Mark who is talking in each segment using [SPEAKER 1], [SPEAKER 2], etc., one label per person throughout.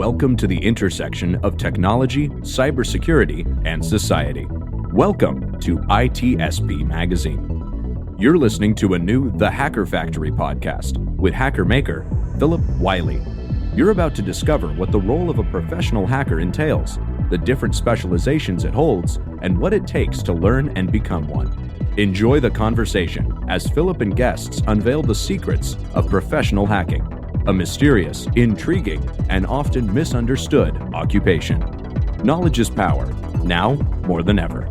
[SPEAKER 1] Welcome to the intersection of technology, cybersecurity, and society. Welcome to ITSP Magazine. You're listening to a new The Hacker Factory podcast with hacker maker Phillip Wylie. You're about to discover what the role of a professional hacker entails, the different specializations it holds, and what it takes to learn and become one. Enjoy the conversation as Phillip and guests unveil the secrets of professional hacking, a mysterious, intriguing, and often misunderstood occupation. Knowledge is power, now more than ever.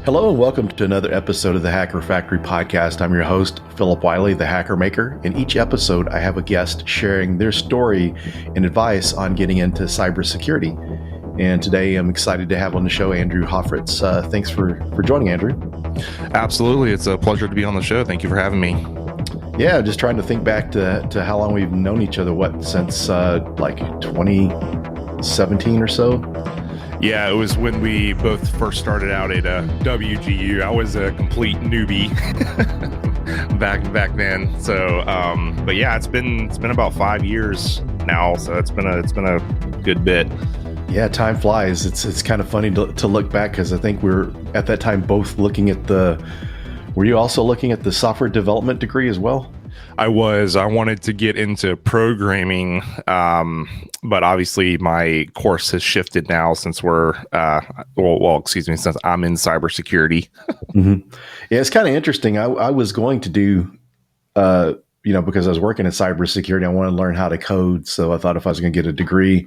[SPEAKER 2] Hello and welcome to another episode of the Hacker Factory podcast. I'm your host, Phillip Wylie, the Hacker Maker. In each episode, I have a guest sharing their story and advice on getting into cybersecurity. And today I'm excited to have on the show Andrew Hoffritz. Thanks for joining, Andrew.
[SPEAKER 3] Absolutely. It's a pleasure to be on the show. Thank you for having me.
[SPEAKER 2] Yeah, just trying to think back to how long we've known each other. Since like 2017 or so?
[SPEAKER 3] Yeah, it was when we both first started out at WGU. I was a complete newbie back then. So, but yeah, it's been about 5 years now. So it's been a good bit.
[SPEAKER 2] Yeah, time flies. It's kind of funny to look back because I think we were at that time both looking at were you also looking at the software development degree as well?
[SPEAKER 3] I wanted to get into programming, but obviously my course has shifted now since since I'm in cybersecurity.
[SPEAKER 2] Mm-hmm. Yeah, it's kind of interesting. I was going to do, because I was working in cybersecurity, I wanted to learn how to code. So I thought if I was going to get a degree,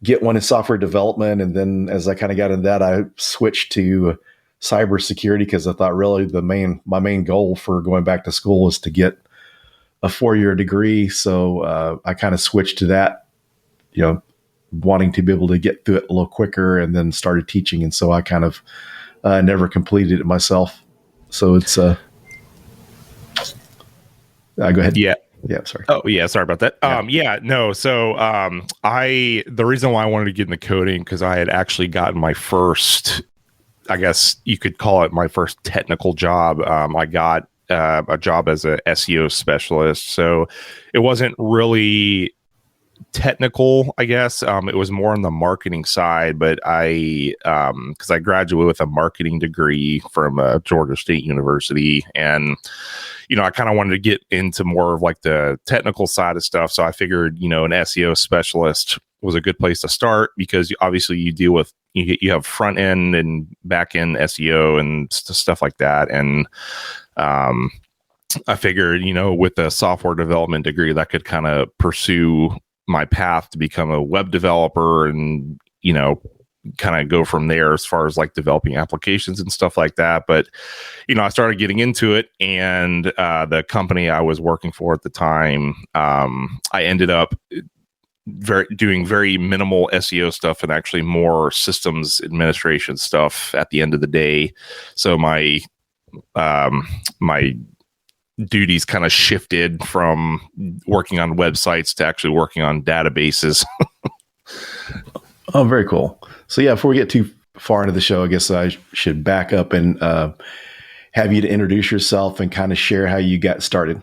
[SPEAKER 2] get one in software development. And then as I kind of got into that, I switched to cybersecurity because I thought really my main goal for going back to school was to get a 4-year degree. So I kind of switched to that, wanting to be able to get through it a little quicker, and then started teaching. And so I kind of never completed it myself. So it's go ahead.
[SPEAKER 3] Yeah.
[SPEAKER 2] Yeah. Sorry.
[SPEAKER 3] Oh yeah. Sorry about that.
[SPEAKER 2] Yeah.
[SPEAKER 3] So the reason why I wanted to get into coding, because I had actually gotten my first, I guess you could call it my first technical job. I got a job as a SEO specialist. So it wasn't really technical, I guess. It was more on the marketing side, but because I graduated with a marketing degree from Georgia State University, and I kind of wanted to get into more of like the technical side of stuff. So I figured, an SEO specialist was a good place to start, because obviously you deal with, you have front end and back end SEO and stuff like that. And I figured, with a software development degree, that could kind of pursue my path to become a web developer and, kind of go from there as far as like developing applications and stuff like that. But, I started getting into it, and the company I was working for at the time, I ended up doing very minimal SEO stuff and actually more systems administration stuff at the end of the day. So my duties kind of shifted from working on websites to actually working on databases.
[SPEAKER 2] Oh, very cool. So yeah, before we get too far into the show, I guess I should back up and have you to introduce yourself and kind of share how you got started.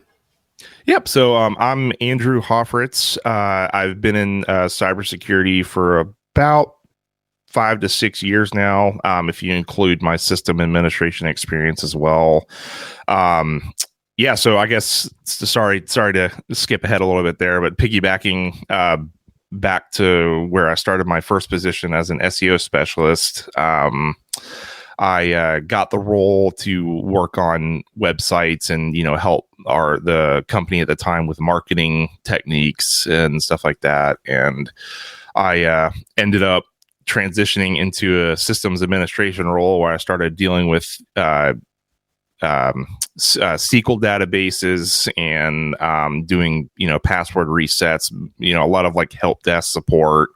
[SPEAKER 3] Yep. So I'm Andrew Hoffritz. I've been in cybersecurity for about 5 to 6 years now, if you include my system administration experience as well. So I guess, sorry to skip ahead a little bit there, but piggybacking back to where I started my first position as an SEO specialist, I got the role to work on websites and, help the company at the time with marketing techniques and stuff like that. And I ended up transitioning into a systems administration role where I started dealing with SQL databases and doing, password resets, a lot of like help desk support.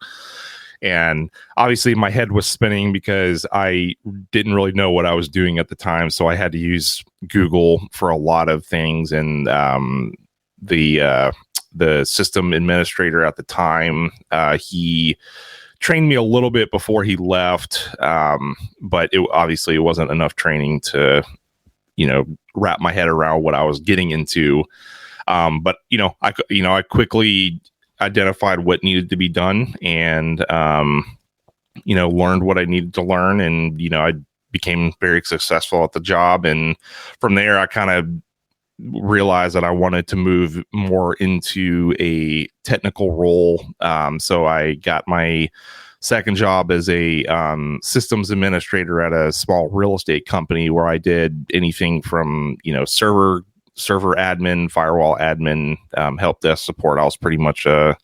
[SPEAKER 3] And obviously my head was spinning because I didn't really know what I was doing at the time. So I had to use Google for a lot of things. And the system administrator at the time, he trained me a little bit before he left, but it wasn't enough training to wrap my head around what I was getting into. But I quickly identified what needed to be done, and learned what I needed to learn, and I became very successful at the job. And from there, I kind of realized that I wanted to move more into a technical role. So I got my second job as a systems administrator at a small real estate company, where I did anything from server admin, firewall admin, help desk support. I was pretty much a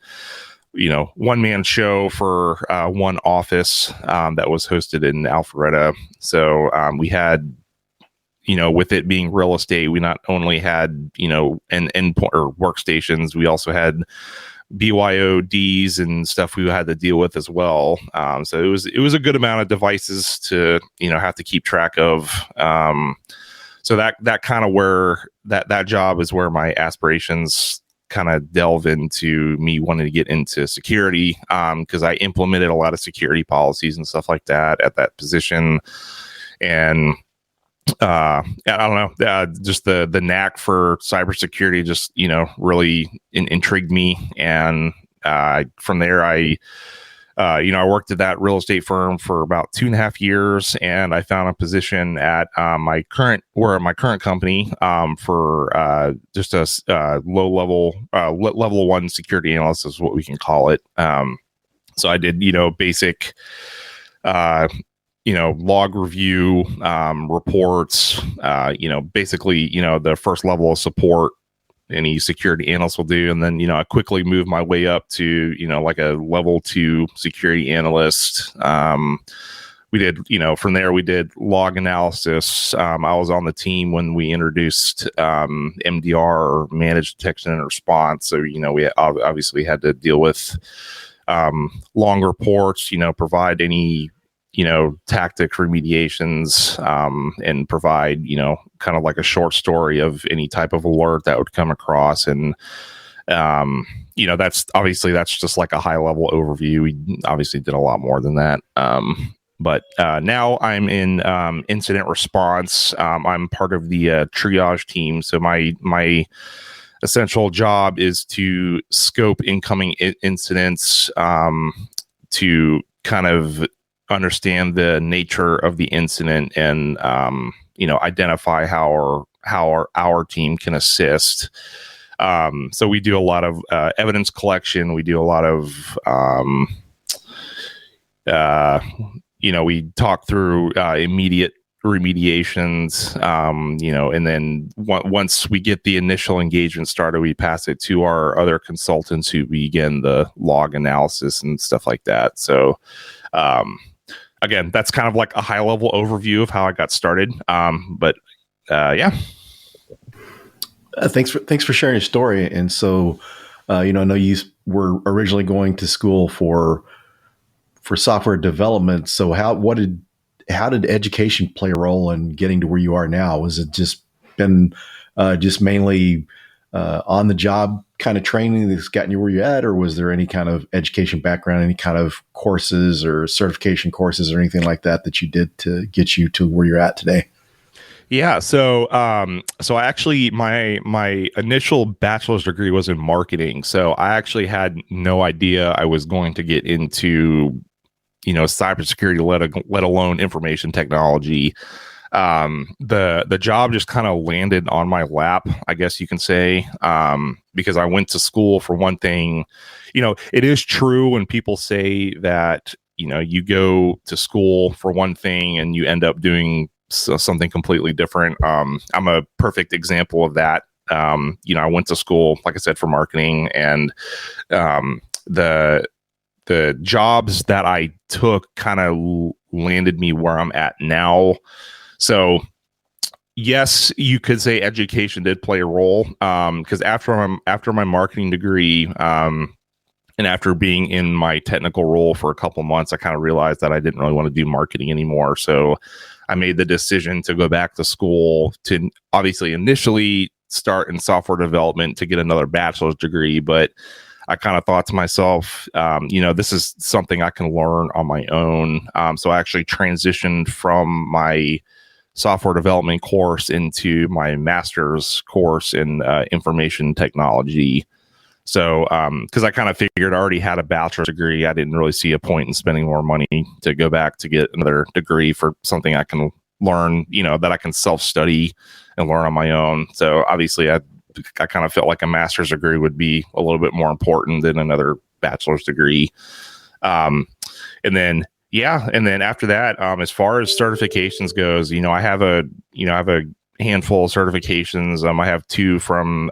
[SPEAKER 3] one-man show for one office that was hosted in Alpharetta. So we had, with it being real estate, we not only had an endpoint or workstations, we also had BYODs and stuff we had to deal with as well. So it was a good amount of devices to have to keep track of. So that kind of where that job is where my aspirations kind of delve into me wanting to get into security, because I implemented a lot of security policies and stuff like that at that position. And I don't know, just the knack for cybersecurity just really intrigued me. And from there, I worked at that real estate firm for about 2.5 years, and I found a position at my current company for just a low level level 1 security analyst is what we can call it. So I did basic log review, reports, basically the first level of support any security analyst will do. And then, I quickly moved my way up to, like a level 2 security analyst. We did, from there we did log analysis. I was on the team when we introduced MDR, or managed detection and response. So, we obviously had to deal with long reports, provide any tactic remediations, and provide, kind of like a short story of any type of alert that would come across. And, that's just like a high level overview. We obviously did a lot more than that. But now I'm in incident response. I'm part of the triage team. So my essential job is to scope incoming incidents, to kind of understand the nature of the incident, and identify how our team can assist. So we do a lot of evidence collection. We do a lot of we talk through immediate remediations, and then once we get the initial engagement started, we pass it to our other consultants who begin the log analysis and stuff like that. So again, that's kind of like a high level overview of how I got started. But yeah.
[SPEAKER 2] Thanks for sharing your story. And so, I know you were originally going to school for software development. So how did education play a role in getting to where you are now? Was it just been mainly on the job kind of training that's gotten you where you're at, or was there any kind of education background, any kind of courses or certification courses or anything like that you did to get you to where you're at today?
[SPEAKER 3] Yeah. So I actually, my initial bachelor's degree was in marketing. So I actually had no idea I was going to get into, cybersecurity, let alone information technology. The job just kind of landed on my lap, I guess you can say, because I went to school for one thing. It is true when people say that, you go to school for one thing and you end up doing something completely different. I'm a perfect example of that. I went to school, like I said, for marketing, and the jobs that I took kind of landed me where I'm at now. So yes, you could say education did play a role, because after my marketing degree, and after being in my technical role for a couple of months, I kind of realized that I didn't really want to do marketing anymore. So I made the decision to go back to school to obviously initially start in software development to get another bachelor's degree. But I kind of thought to myself, this is something I can learn on my own. So I actually transitioned from my software development course into my master's course in information technology. So, because I kind of figured I already had a bachelor's degree, I didn't really see a point in spending more money to go back to get another degree for something I can learn, that I can self-study and learn on my own. So obviously I kind of felt like a master's degree would be a little bit more important than another bachelor's degree. And then after that, as far as certifications goes, I have a handful of certifications. I have 2 from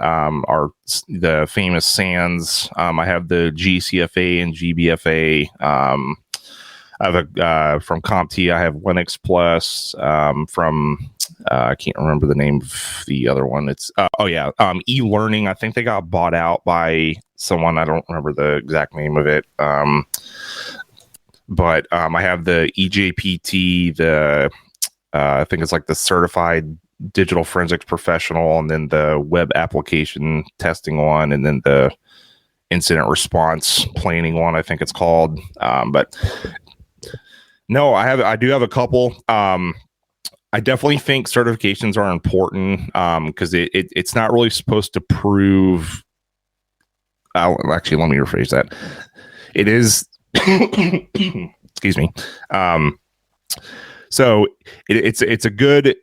[SPEAKER 3] the famous SANS. I have the GCFA and GBFA. I have from CompTIA. I have Linux Plus. From I can't remember the name of the other one. It's e-learning. I think they got bought out by someone. I don't remember the exact name of it. But I have the EJPT. I think it's like the Certified Digital Forensics Professional, and then the Web Application Testing one, and then the Incident Response Planning one, I think it's called. But no, I do have a couple. I definitely think certifications are important because it's not really supposed to prove. Actually, let me rephrase that. It is. Excuse me. So it's a good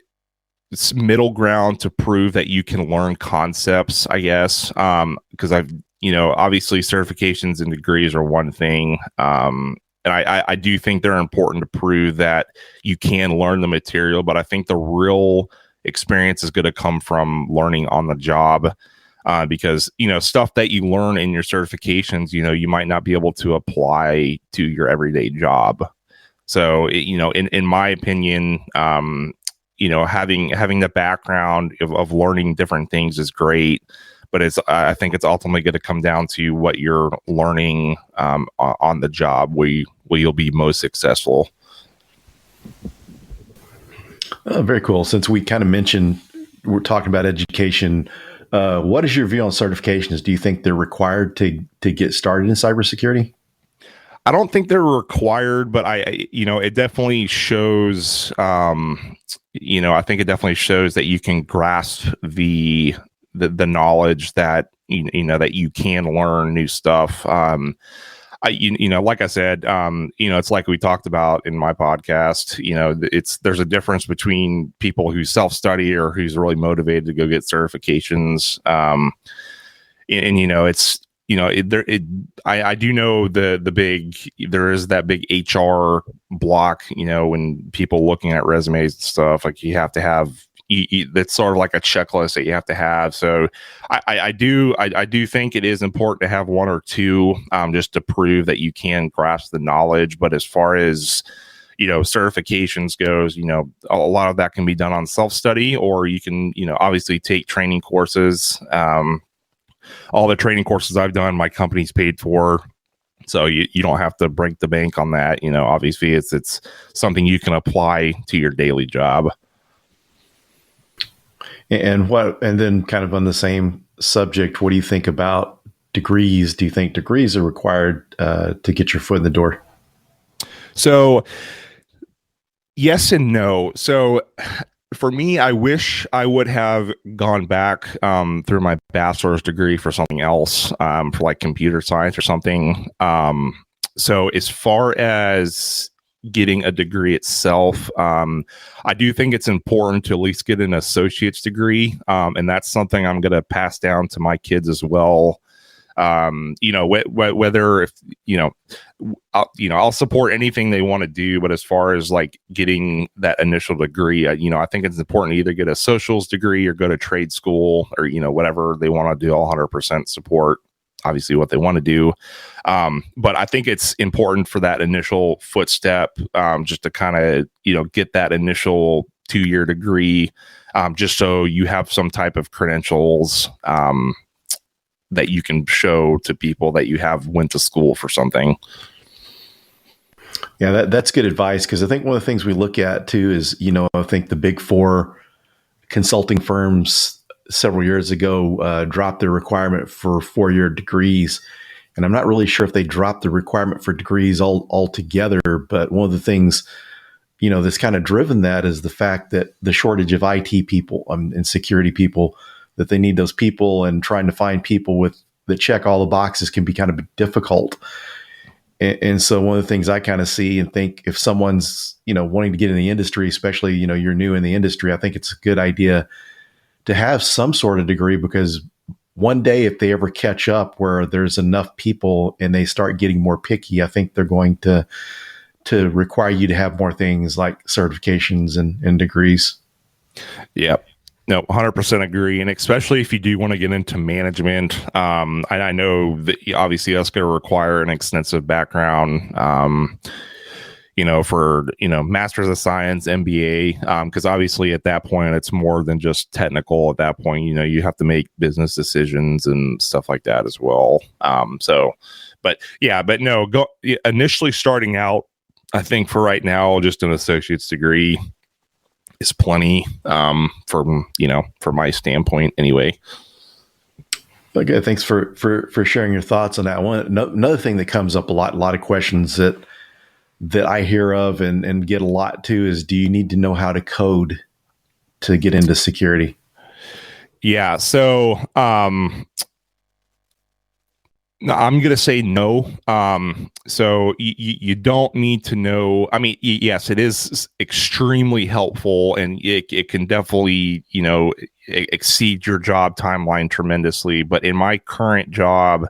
[SPEAKER 3] middle ground to prove that you can learn concepts, I guess, because obviously certifications and degrees are one thing. And I do think they're important to prove that you can learn the material, but I think the real experience is going to come from learning on the job. Because, stuff that you learn in your certifications, you might not be able to apply to your everyday job. So, in my opinion, having the background of learning different things is great, but I think it's ultimately going to come down to what you're learning on the job where you'll be most successful.
[SPEAKER 2] Very cool. Since we kind of mentioned, we're talking about education. What is your view on certifications? Do you think they're required to get started in cybersecurity?
[SPEAKER 3] I don't think they're required, but it definitely shows, I think it definitely shows that you can grasp the knowledge that, that you can learn new stuff. Like I said, it's like we talked about in my podcast, there's a difference between people who self-study or who's really motivated to go get certifications. I do know there is that big HR block, when people looking at resumes and stuff, like you have to have, that's sort of like a checklist that you have to have. So I do think it is important to have 1 or 2 just to prove that you can grasp the knowledge. But as far as, certifications goes, a lot of that can be done on self-study, or you can, obviously take training courses. All the training courses I've done, my company's paid for. So you don't have to break the bank on that. Obviously it's something you can apply to your daily job.
[SPEAKER 2] And then kind of on the same subject, what do you think about degrees? Do you think degrees are required to get your foot in the door?
[SPEAKER 3] So yes and no. So for me, I wish I would have gone back through my bachelor's degree for something else, for like computer science or something. So as far as getting a degree itself, I do think it's important to at least get an associate's degree, and that's something I'm going to pass down to my kids as well. Whether if I'll support anything they want to do, but as far as like getting that initial degree, I think it's important to either get a socials degree or go to trade school, or whatever they want to do. I'll 100% support obviously what they want to do. But I think it's important for that initial footstep, just to kind of, get that initial 2-year degree, just so you have some type of credentials, that you can show to people that you have went to school for something.
[SPEAKER 2] Yeah, that's good advice. Because I think one of the things we look at too is, I think the big 4 consulting firms several years ago dropped their requirement for 4-year degrees. And I'm not really sure if they dropped the requirement for degrees altogether. But one of the things that's kind of driven that is the fact that the shortage of IT people and security people, that they need those people, and trying to find people that check all the boxes can be kind of difficult. And so one of the things I kind of see and think, if someone's, wanting to get in the industry, especially, you're new in the industry, I think it's a good idea to have some sort of degree, because one day, if they ever catch up where there's enough people and they start getting more picky, I think they're going to require you to have more things like certifications and degrees.
[SPEAKER 3] Yep. No, 100% agree. And especially if you do want to get into management, I know that obviously that's going to require an extensive background, for, Masters of Science, MBA, because obviously at that point, it's more than just technical. At that point, you have to make business decisions and stuff like that as well. Initially starting out, I think for right now, just an associate's degree is plenty, from my standpoint anyway.
[SPEAKER 2] Okay, thanks for sharing your thoughts on that one. Another thing that comes up a lot of questions that I hear of and get a lot too is, do you need to know how to code to get into security?
[SPEAKER 3] Yeah. So, I'm going to say no. So you don't need to know. I mean, yes, it is extremely helpful, and it can definitely, exceed your job timeline tremendously. But in my current job,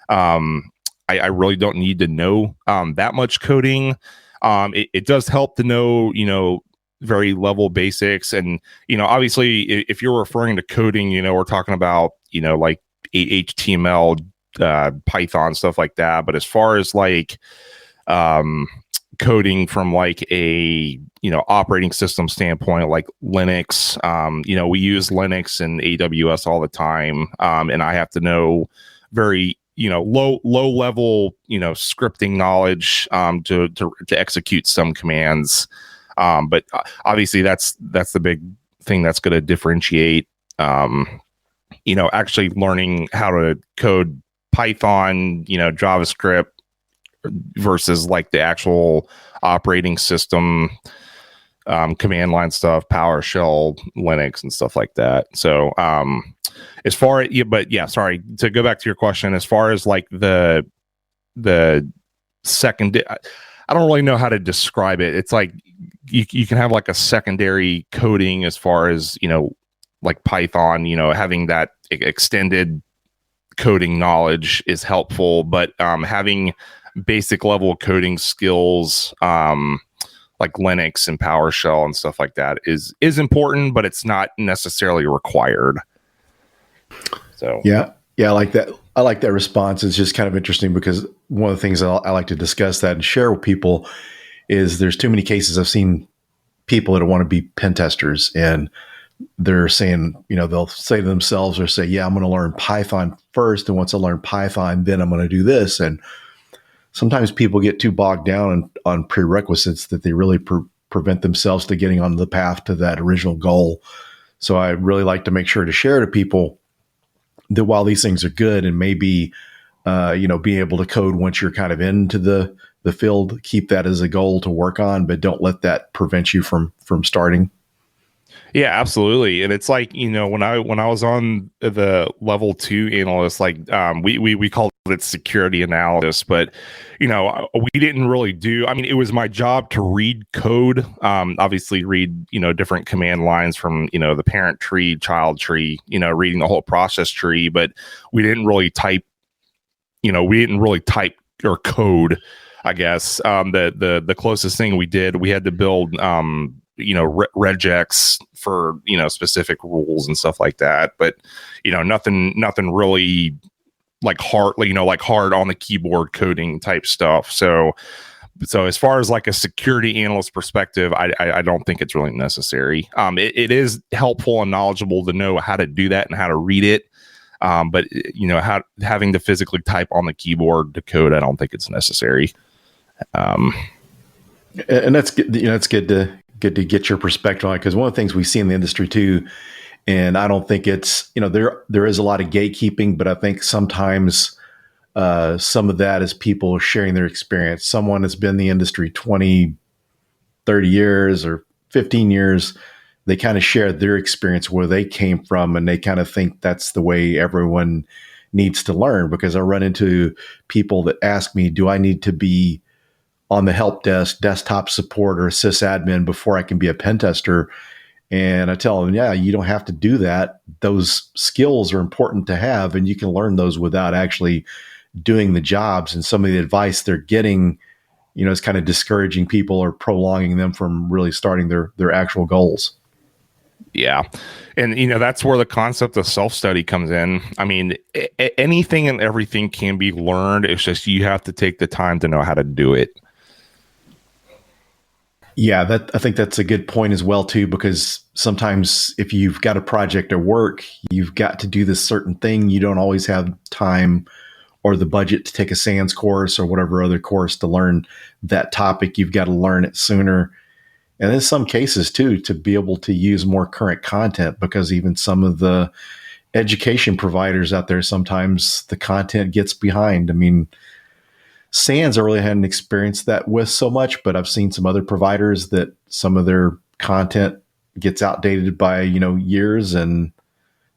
[SPEAKER 3] I really don't need to know that much coding. It does help to know, very level basics. And, obviously, if you're referring to coding, we're talking about, like HTML, Python, stuff like that. But as far as like coding from like a operating system standpoint, like Linux, we use Linux and AWS all the time, and I have to know very low level scripting knowledge to execute some commands, but obviously that's the big thing that's going to differentiate actually learning how to code Python, JavaScript versus like the actual operating system, command line stuff, PowerShell, Linux, and stuff like that. So, sorry to go back to your question. As far as like the second, I don't really know how to describe it. It's like you can have like a secondary coding as far as like Python. Having that extended coding knowledge is helpful, but having basic level coding skills like Linux and PowerShell and stuff like that is important, but it's not necessarily required. So
[SPEAKER 2] yeah, I like that. I like that response. It's just kind of interesting, because one of the things I like to discuss that and share with people is there's too many cases I've seen people that want to be pen testers, and they're saying, they'll say to themselves or say, yeah, I'm going to learn Python first. And once I learn Python, then I'm going to do this. And sometimes people get too bogged down on prerequisites that they really prevent themselves to getting on the path to that original goal. So I really like to make sure to share to people that while these things are good and maybe, being able to code once you're kind of into the field, keep that as a goal to work on, but don't let that prevent you from starting.
[SPEAKER 3] Yeah, absolutely. And it's like, when I was on the level 2 analyst, like we called it security analysis, but we didn't really do, it was my job to read code, obviously read, different command lines from, the parent tree, child tree, reading the whole process tree, but we didn't really type or code, I guess. The closest thing we did, we had to build regex for specific rules and stuff like that, but nothing really like hard on the keyboard coding type stuff. So as far as like a security analyst perspective, I don't think it's really necessary. It is helpful and knowledgeable to know how to do that and how to read it, but having to physically type on the keyboard to code, I don't think it's necessary.
[SPEAKER 2] And that's good. It's good to get your perspective on it, because one of the things we see in the industry too, and I don't think it's, there is a lot of gatekeeping, but I think sometimes some of that is people sharing their experience. Someone has been in the industry 20, 30 years or 15 years, they kind of share their experience where they came from, and they kind of think that's the way everyone needs to learn. Because I run into people that ask me, do I need to be on the help desk, desktop support, or sysadmin before I can be a pen tester? And I tell them, yeah, you don't have to do that. Those skills are important to have, and you can learn those without actually doing the jobs. And some of the advice they're getting, is kind of discouraging people or prolonging them from really starting their actual goals.
[SPEAKER 3] Yeah. And, that's where the concept of self-study comes in. I mean, anything and everything can be learned. It's just you have to take the time to know how to do it.
[SPEAKER 2] Yeah, I think that's a good point as well, too, because sometimes if you've got a project or work, you've got to do this certain thing. You don't always have time or the budget to take a SANS course or whatever other course to learn that topic. You've got to learn it sooner. And in some cases, too, to be able to use more current content, because even some of the education providers out there, sometimes the content gets behind. I mean, SANS, I really hadn't experienced that with so much, but I've seen some other providers that some of their content gets outdated by, years, and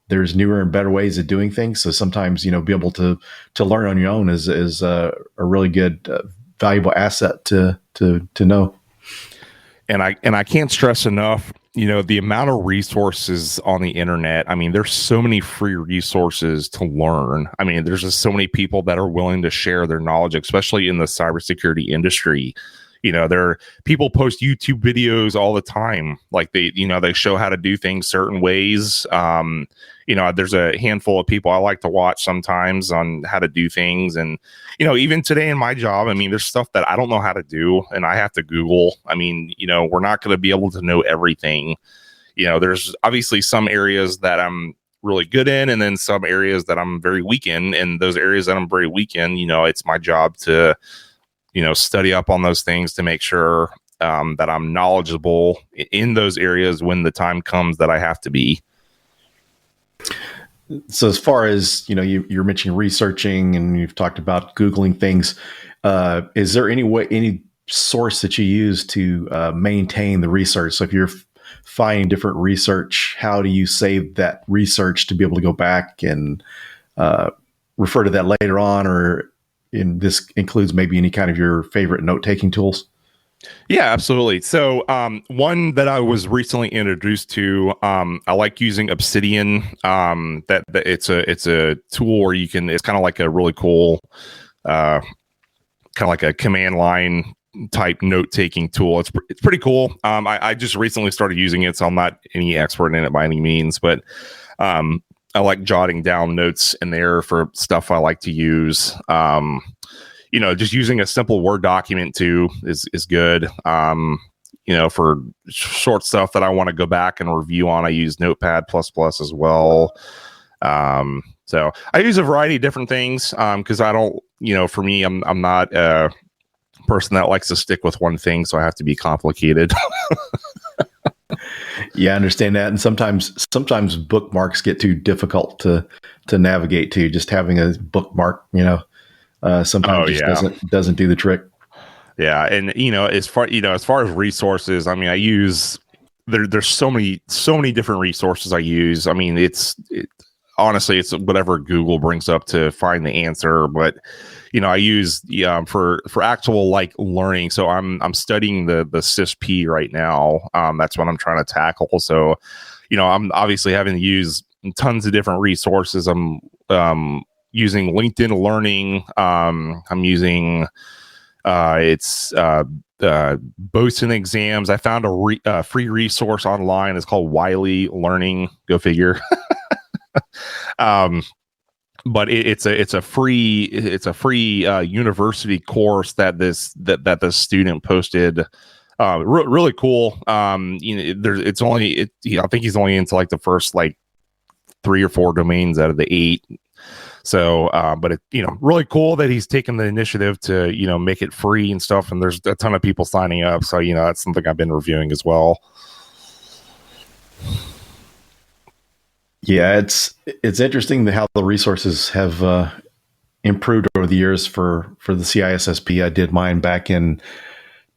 [SPEAKER 2] there's newer and better ways of doing things. So sometimes, be able to learn on your own is a really good, valuable asset to know.
[SPEAKER 3] And I can't stress enough, the amount of resources on the internet. I mean, there's so many free resources to learn. I mean, there's just so many people that are willing to share their knowledge, especially in the cybersecurity industry. People post YouTube videos all the time. Like they show how to do things certain ways. There's a handful of people I like to watch sometimes on how to do things. And, even today in my job, I mean, there's stuff that I don't know how to do and I have to Google. I mean, we're not going to be able to know everything. There's obviously some areas that I'm really good in, and then some areas that I'm very weak in. And those areas that I'm very weak in, it's my job to study up on those things to make sure that I'm knowledgeable in those areas when the time comes that I have to be.
[SPEAKER 2] So as far as, you're mentioning researching and you've talked about Googling things, is there any source that you use to maintain the research? So if you're finding different research, how do you save that research to be able to go back and refer to that later on, or this includes maybe any kind of your favorite note-taking tools?
[SPEAKER 3] Yeah, absolutely. So one that I was recently introduced to, I like using Obsidian. That it's a tool where it's kind of like a really cool, kind of like a command line type note-taking tool. It's pretty cool. I just recently started using it, so I'm not any expert in it by any means, but I like jotting down notes in there for stuff I like to use. Just using a simple Word document too is good. For short stuff that I want to go back and review on, I use Notepad++ as well. So I use a variety of different things because I don't, for me, I'm not a person that likes to stick with one thing, so I have to be complicated.
[SPEAKER 2] Yeah, I understand that. And sometimes bookmarks get too difficult to navigate to. Just having a bookmark, sometimes doesn't do the trick.
[SPEAKER 3] Yeah, and as far as resources, I mean, I use there's so many different resources I use. I mean, honestly, it's whatever Google brings up to find the answer, but I use for actual like learning. So I'm studying the CISP right now. That's what I'm trying to tackle. So, I'm obviously having to use tons of different resources. I'm using LinkedIn Learning. I'm using Boson exams. I found a free resource online. It's called Wylie Learning. Go figure. But it's a free university course that the student posted. Really cool. I think he's only into like the first like 3 or 4 domains out of the 8. So, but it, really cool that he's taken the initiative to, make it free and stuff. And there's a ton of people signing up. So, that's something I've been reviewing as well.
[SPEAKER 2] Yeah, it's interesting how the resources have improved over the years for the CISSP. I did mine back in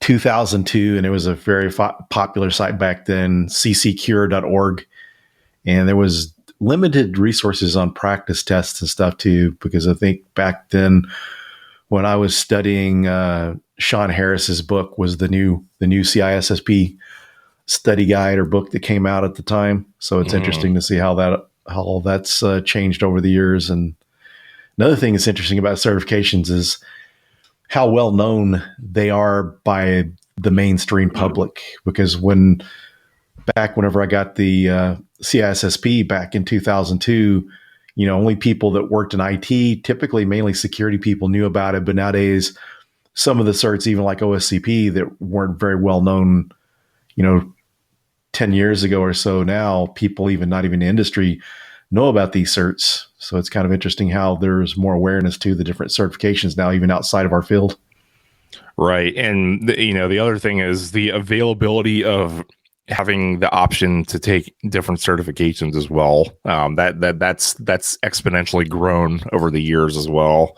[SPEAKER 2] 2002, and it was a very popular site back then, cccure.org. And there was limited resources on practice tests and stuff too, because I think back then when I was studying, Sean Harris's book was the new CISSP study guide or book that came out at the time. So it's interesting to see how that's changed over the years. And another thing that's interesting about certifications is how well known they are by the mainstream public. Because whenever I got the CISSP back in 2002, only people that worked in IT, typically mainly security people, knew about it. But nowadays, some of the certs, even like OSCP, that weren't very well known, 10 years ago or so, now people not even in the industry know about these certs. So it's kind of interesting how there's more awareness to the different certifications now, even outside of our field. Right.
[SPEAKER 3] And the other thing is the availability of having the option to take different certifications as well. That's exponentially grown over the years as well.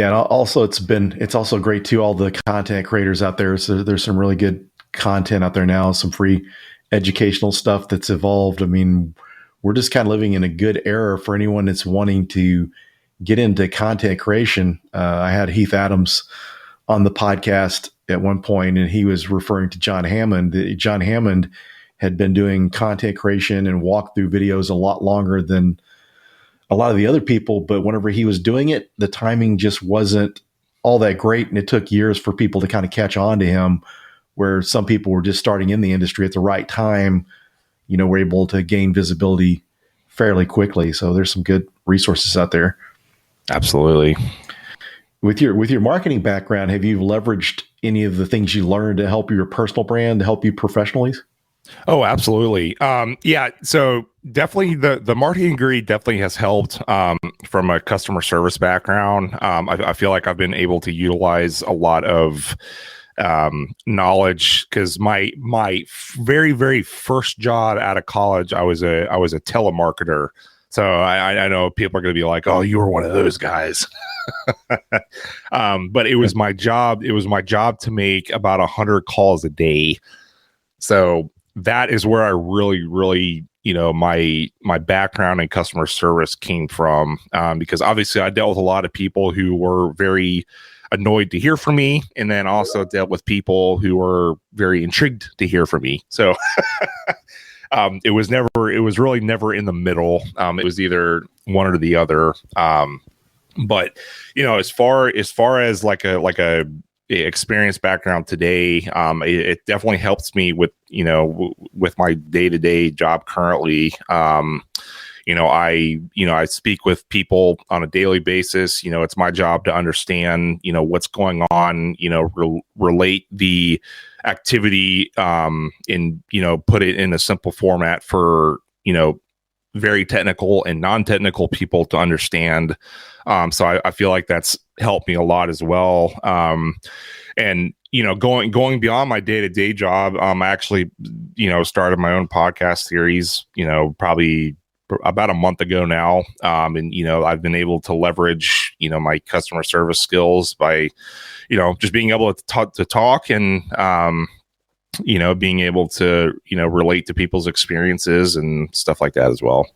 [SPEAKER 2] Yeah, and also it's also great too, all the content creators out there. So there's some really good content out there now, some free educational stuff that's evolved. I mean, we're just kind of living in a good era for anyone that's wanting to get into content creation. I had Heath Adams on the podcast at one point, and he was referring to John Hammond. John Hammond had been doing content creation and walkthrough videos a lot longer than a lot of the other people, but whenever he was doing it, the timing just wasn't all that great, and it took years for people to kind of catch on to him, where some people were just starting in the industry at the right time, were able to gain visibility fairly quickly. So there's some good resources out there.
[SPEAKER 3] Absolutely.
[SPEAKER 2] With your marketing background, have you leveraged any of the things you learned to help your personal brand, to help you professionally?
[SPEAKER 3] Oh, absolutely. Yeah. So definitely the marketing degree definitely has helped from a customer service background. I feel like I've been able to utilize a lot of knowledge, because my very, very first job out of college, I was a telemarketer. So I know people are going to be like, "Oh, you were one of those guys." But it was my job. It was my job to make about 100 calls a day. So that is where I really, really, my background in customer service came from. Because obviously I dealt with a lot of people who were very annoyed to hear from me, and then also dealt with people who were very intrigued to hear from me. So it was really never in the middle. It was either one or the other. But as far as like a experience background today, it definitely helps me with with my day-to-day job currently. I speak with people on a daily basis. It's my job to understand what's going on, relate the activity and put it in a simple format for very technical and non-technical people to understand. So I feel like that's helped me a lot as well. And going beyond my day-to-day job, I actually started my own podcast series probably about a month ago now. And I've been able to leverage my customer service skills by just being able to talk and being able to relate to people's experiences and stuff like that as well.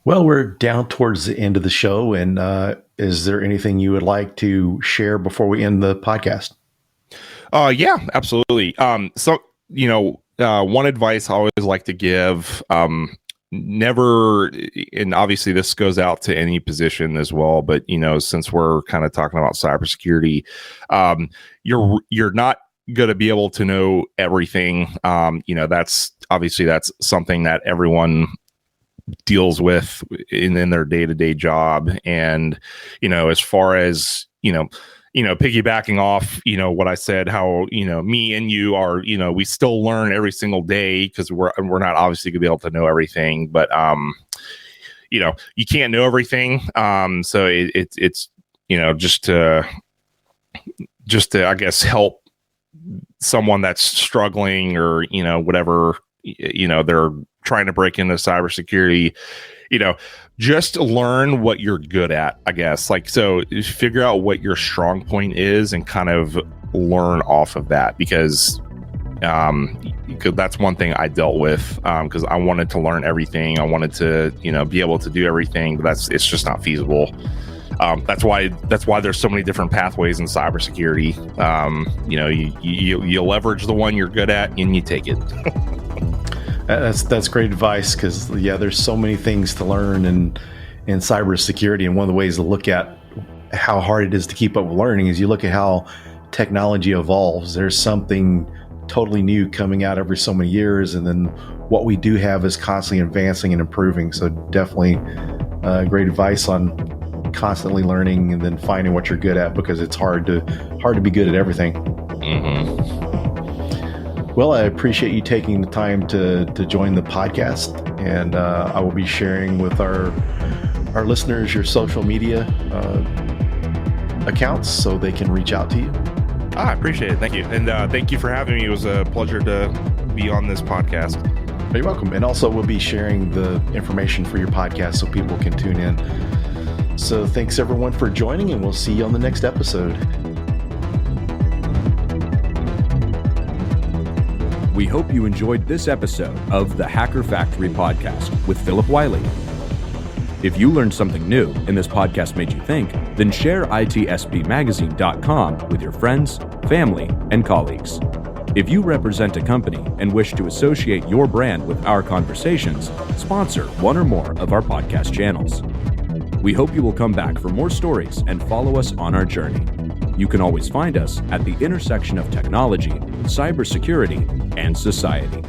[SPEAKER 2] Well, we're down towards the end of the show, and is there anything you would like to share before we end the podcast?
[SPEAKER 3] Yeah, absolutely. So one advice I always like to give, never, and obviously this goes out to any position as well, but since we're kind of talking about cybersecurity, you're not going to be able to know everything. That's something that everyone deals with in their day-to-day job. And as far as piggybacking off what I said, how me and you are we still learn every single day, because we're not obviously gonna be able to know everything, but you can't know everything. So it's just to I guess help someone that's struggling, or whatever they're trying to break into cybersecurity. just learn what you're good at, I guess. Like, so figure out what your strong point is and kind of learn off of that, because that's one thing I dealt with, because I wanted to learn everything. I wanted to, be able to do everything, but it's just not feasible. That's why there's so many different pathways in cybersecurity. You leverage the one you're good at and you take it.
[SPEAKER 2] That's great advice, because there's so many things to learn in cybersecurity, and one of the ways to look at how hard it is to keep up with learning is you look at how technology evolves. There's something totally new coming out every so many years, and then what we do have is constantly advancing and improving. So definitely great advice on constantly learning and then finding what you're good at, because it's hard to be good at everything.
[SPEAKER 3] Mm-hmm.
[SPEAKER 2] Well, I appreciate you taking the time to join the podcast, and I will be sharing with our listeners your social media accounts so they can reach out to you.
[SPEAKER 3] I appreciate it. Thank you. And thank you for having me. It was a pleasure to be on this podcast.
[SPEAKER 2] You're welcome. And also, we'll be sharing the information for your podcast so people can tune in. So thanks everyone for joining, and we'll see you on the next episode.
[SPEAKER 1] We hope you enjoyed this episode of the Hacker Factory podcast with Phillip Wylie. If you learned something new and this podcast made you think, then share itspmagazine.com with your friends, family, and colleagues. If you represent a company and wish to associate your brand with our conversations, sponsor one or more of our podcast channels. We hope you will come back for more stories and follow us on our journey. You can always find us at the intersection of technology, cybersecurity, and society.